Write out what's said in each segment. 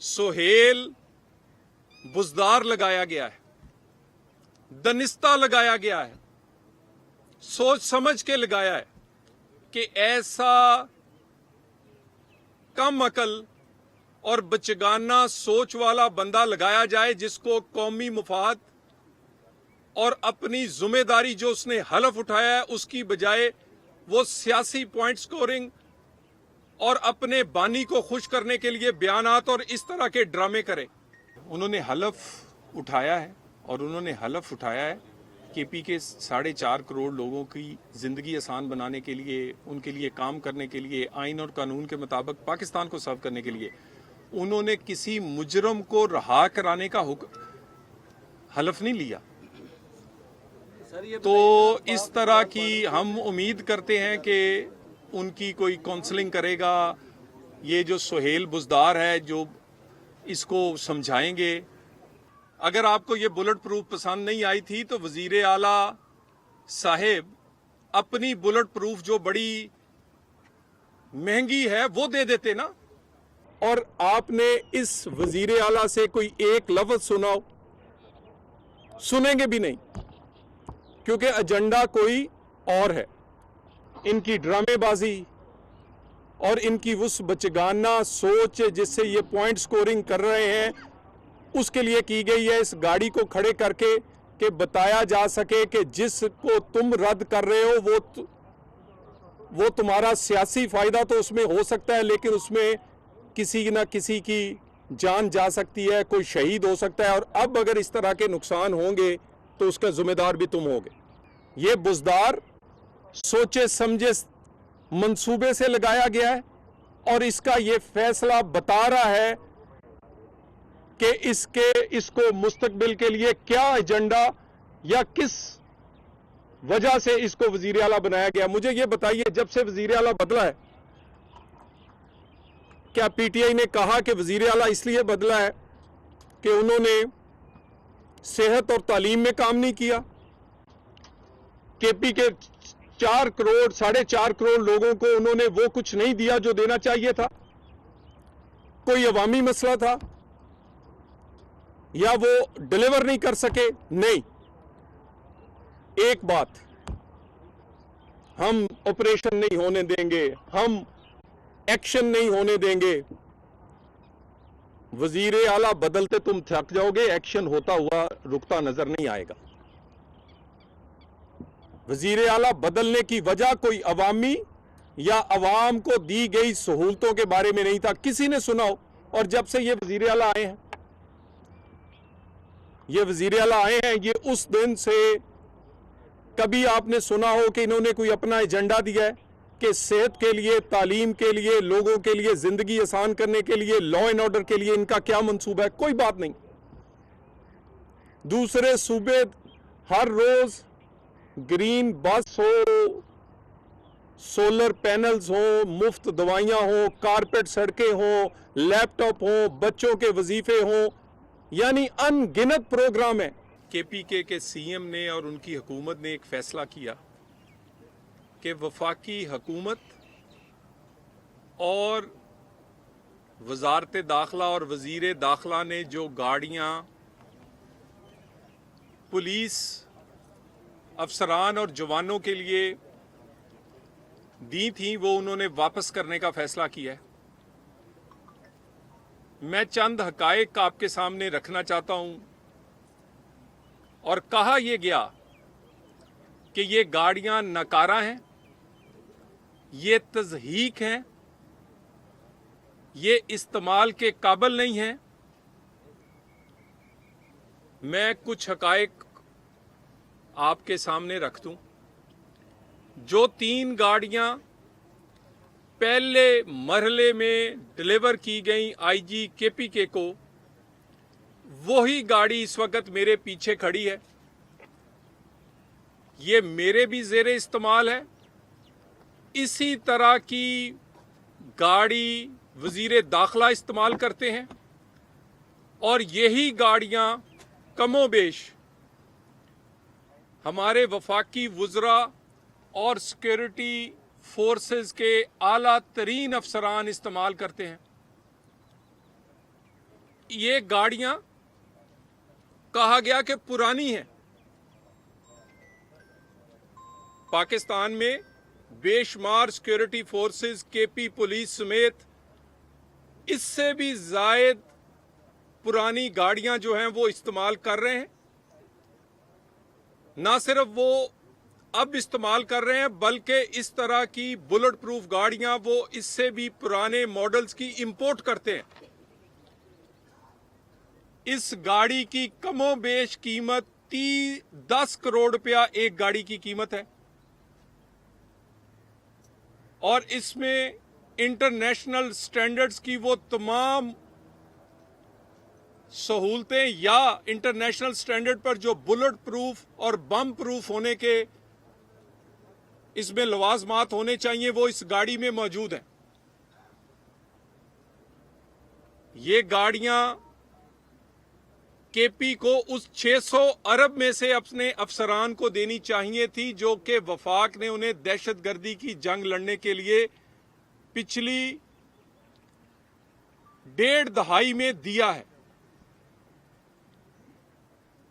सोहेल बुजदार लगाया गया है, दनिस्ता लगाया गया है, सोच समझ के लगाया है कि ऐसा कम अकल और बचगाना सोच वाला बंदा लगाया जाए जिसको कौमी मुफाद और अपनी जिम्मेदारी जो उसने हलफ उठाया है उसकी बजाय वो सियासी पॉइंट स्कोरिंग और अपने बानी को खुश करने के लिए बयानात और इस तरह के ड्रामे करे। उन्होंने हलफ उठाया है और उन्होंने हलफ उठाया है केपी के 4.5 करोड़ लोगों की ज़िंदगी आसान बनाने के लिए, उनके लिए काम करने के लिए, आइन और कानून के मुताबिक पाकिस्तान को सर्व करने के लिए उन्होंने किसी मुजरम को रहा कराने का हलफ नहीं लिया। तो इस तरह की हम उम्मीद करते हैं कि उनकी कोई काउंसलिंग करेगा। ये जो सोहेल बुजदार है जो इसको समझाएंगे। अगर आपको ये बुलेट प्रूफ पसंद नहीं आई थी तो वजीर आला साहिब अपनी बुलेट प्रूफ जो बड़ी महंगी है वो दे देते ना। और आपने इस वजीर आला से कोई एक लफ्ज सुनाओ, सुनेंगे भी नहीं, क्योंकि एजेंडा कोई और है। इनकी ड्रामेबाजी और इनकी उस बचगाना सोच जिससे ये पॉइंट स्कोरिंग कर रहे हैं उसके लिए की गई है इस गाड़ी को खड़े करके कि बताया जा सके कि जिसको तुम रद्द कर रहे हो वो तुम्हारा सियासी फायदा तो उसमें हो सकता है, लेकिन उसमें किसी न किसी की जान जा सकती है, कोई शहीद हो सकता है। और अब अगर इस तरह के नुकसान होंगे तो उसका जिम्मेदार भी तुम होगे। ये बुजदार सोचे समझे मंसूबे से लगाया गया है और इसका ये फैसला बता रहा है कि इसको मुस्तकबिल के लिए क्या एजेंडा या किस वजह से इसको वजीर आला बनाया गया। मुझे ये बताइए, जब से वजीर आला बदला है, क्या पीटीआई ने कहा कि वजीर आला इसलिए बदला है कि उन्होंने सेहत और तालीम में काम नहीं किया? केपी के 4.5 करोड़ लोगों को उन्होंने वो कुछ नहीं दिया जो देना चाहिए था? कोई अवामी मसला था या वो डिलीवर नहीं कर सके? नहीं। एक बात, हम ऑपरेशन नहीं होने देंगे, हम एक्शन नहीं होने देंगे। वजीर आला बदलते तुम थक जाओगे, एक्शन होता हुआ रुकता नजर नहीं आएगा। वजीर आला बदलने की वजह कोई अवामी या अवाम को दी गई सहूलतों के बारे में नहीं था, किसी ने सुना हो। और जब से ये वजीर आला आए हैं, ये उस दिन से कभी आपने सुना हो कि इन्होंने कोई अपना एजेंडा दिया है कि सेहत के लिए, तालीम के लिए, लोगों के लिए, जिंदगी आसान करने के लिए, लॉ एंड ऑर्डर के लिए इनका क्या मंसूबा है? कोई बात नहीं। दूसरे सूबे हर रोज ग्रीन बस हो, सोलर पैनल्स हो, मुफ्त दवाइयां हो, कारपेट सड़कें हो, लैपटॉप हो, बच्चों के वजीफे हो, यानी अनगिनत प्रोग्राम है। केपीके के सीएम ने और उनकी हुकूमत ने एक फैसला किया कि वफाकी हुकूमत और वजारत दाखिला और वजीर दाखिला ने जो गाड़ियां पुलिस अफसरान और जवानों के लिए दी थी वो उन्होंने वापस करने का फैसला किया है। मैं चंद हकायक आपके सामने रखना चाहता हूं। और कहा यह गया कि ये गाड़ियां नकारा हैं, ये तज़हीक हैं, ये इस्तेमाल के काबिल नहीं हैं। मैं कुछ हकायक आपके सामने रख दूं। जो 3 गाड़ियां पहले मरहले में डिलीवर की गई आईजी केपीके को, वही गाड़ी इस वक्त मेरे पीछे खड़ी है। ये मेरे भी ज़ेरे इस्तेमाल है। इसी तरह की गाड़ी वजीर दाखिला इस्तेमाल करते हैं और यही गाड़ियां कमोबेश हमारे वफाकी वुज़रा और सिक्योरिटी फोर्सेस के आला तरीन अफसरान इस्तेमाल करते हैं। یہ گاڑیاں کہا گیا کہ پرانی ہیں. پاکستان میں بے شمار سیکورٹی فورسز، کے پی پولیس سمیت اس سے بھی زائد پرانی گاڑیاں جو ہیں وہ استعمال کر رہے ہیں. نہ صرف وہ اب استعمال کر رہے ہیں بلکہ اس طرح کی بلٹ پروف گاڑیاں وہ اس سے بھی پرانے ماڈلز کی امپورٹ کرتے ہیں. اس گاڑی کی کم و بیش قیمت 10 کروڑ روپیہ ایک گاڑی کی قیمت ہے، اور اس میں انٹرنیشنل سٹینڈرڈز کی وہ تمام سہولتیں یا انٹرنیشنل سٹینڈرڈ پر جو بلٹ پروف اور بم پروف ہونے کے اس میں لوازمات ہونے چاہیے وہ اس گاڑی میں موجود ہیں. یہ گاڑیاں کے پی کو اس 600 ارب میں سے اپنے افسران کو دینی چاہیے تھی جو کہ وفاق نے انہیں دہشت گردی کی جنگ لڑنے کے لیے پچھلی 1.5 دہائی میں دیا ہے.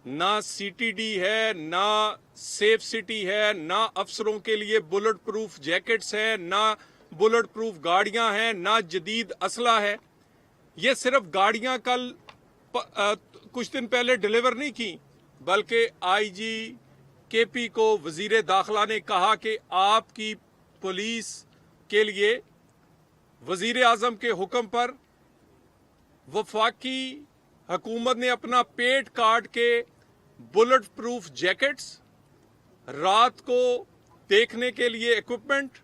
نہ سی ٹی ڈی ہے، نہ سیف سٹی ہے، نہ افسروں کے لیے بلٹ پروف جیکٹس ہیں، نہ بلٹ پروف گاڑیاں ہیں، نہ جدید اسلحہ ہے. یہ صرف گاڑیاں کل کچھ دن پہلے ڈیلیور نہیں کی، بلکہ آئی جی کے پی کو وزیر داخلہ نے کہا کہ آپ کی پولیس کے لیے وزیر اعظم کے حکم پر وفاقی حکومت نے اپنا پیٹ کاٹ کے بلٹ پروف جیکٹس، رات کو دیکھنے کے لیے ایکوپمنٹ،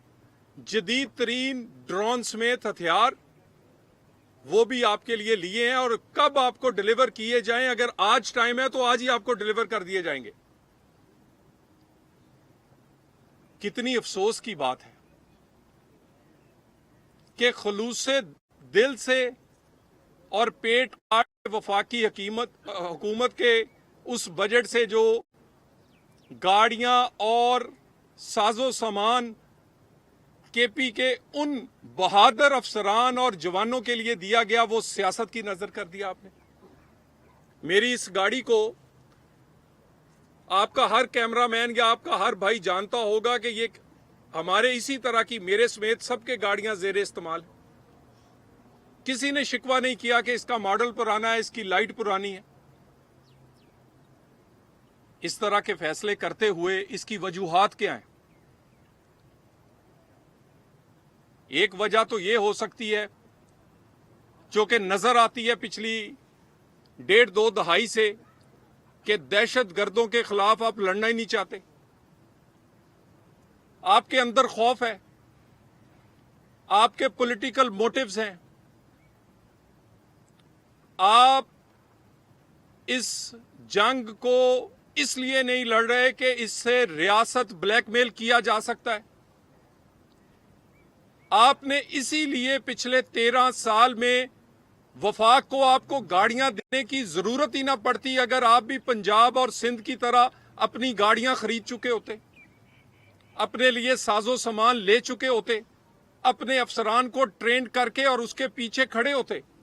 جدید ترین ڈرون سمیت ہتھیار وہ بھی آپ کے لیے لیے ہیں، اور کب آپ کو ڈیلیور کیے جائیں، اگر آج ٹائم ہے تو آج ہی آپ کو ڈیلیور کر دیے جائیں گے. کتنی افسوس کی بات ہے کہ خلوص دل سے اور پیٹ کاٹ وفاقی حکومت کے اس بجٹ سے جو گاڑیاں اور ساز و سامان کے پی کے ان بہادر افسران اور جوانوں کے لیے دیا گیا وہ سیاست کی نظر کر دیا آپ نے. میری اس گاڑی کو آپ کا ہر کیمرہ مین یا آپ کا ہر بھائی جانتا ہوگا کہ یہ ہمارے اسی طرح کی میرے سمیت سب کے گاڑیاں زیر استعمال ہیں. کسی نے شکوہ نہیں کیا کہ اس کا ماڈل پرانا ہے، اس کی لائٹ پرانی ہے. اس طرح کے فیصلے کرتے ہوئے اس کی وجوہات کیا ہیں؟ ایک وجہ تو یہ ہو سکتی ہے جو کہ نظر آتی ہے پچھلی 1.5-2 دہائی سے کہ دہشت گردوں کے خلاف آپ لڑنا ہی نہیں چاہتے. آپ کے اندر خوف ہے، آپ کے پولیٹیکل موٹیوز ہیں. آپ اس جنگ کو اس لیے نہیں لڑ رہے کہ اس سے ریاست بلیک میل کیا جا سکتا ہے. آپ نے اسی لیے پچھلے 13 سال میں وفاق کو آپ کو گاڑیاں دینے کی ضرورت ہی نہ پڑتی اگر آپ بھی پنجاب اور سندھ کی طرح اپنی گاڑیاں خرید چکے ہوتے، اپنے لیے ساز و سامان لے چکے ہوتے، اپنے افسران کو ٹرین کر کے اور اس کے پیچھے کھڑے ہوتے.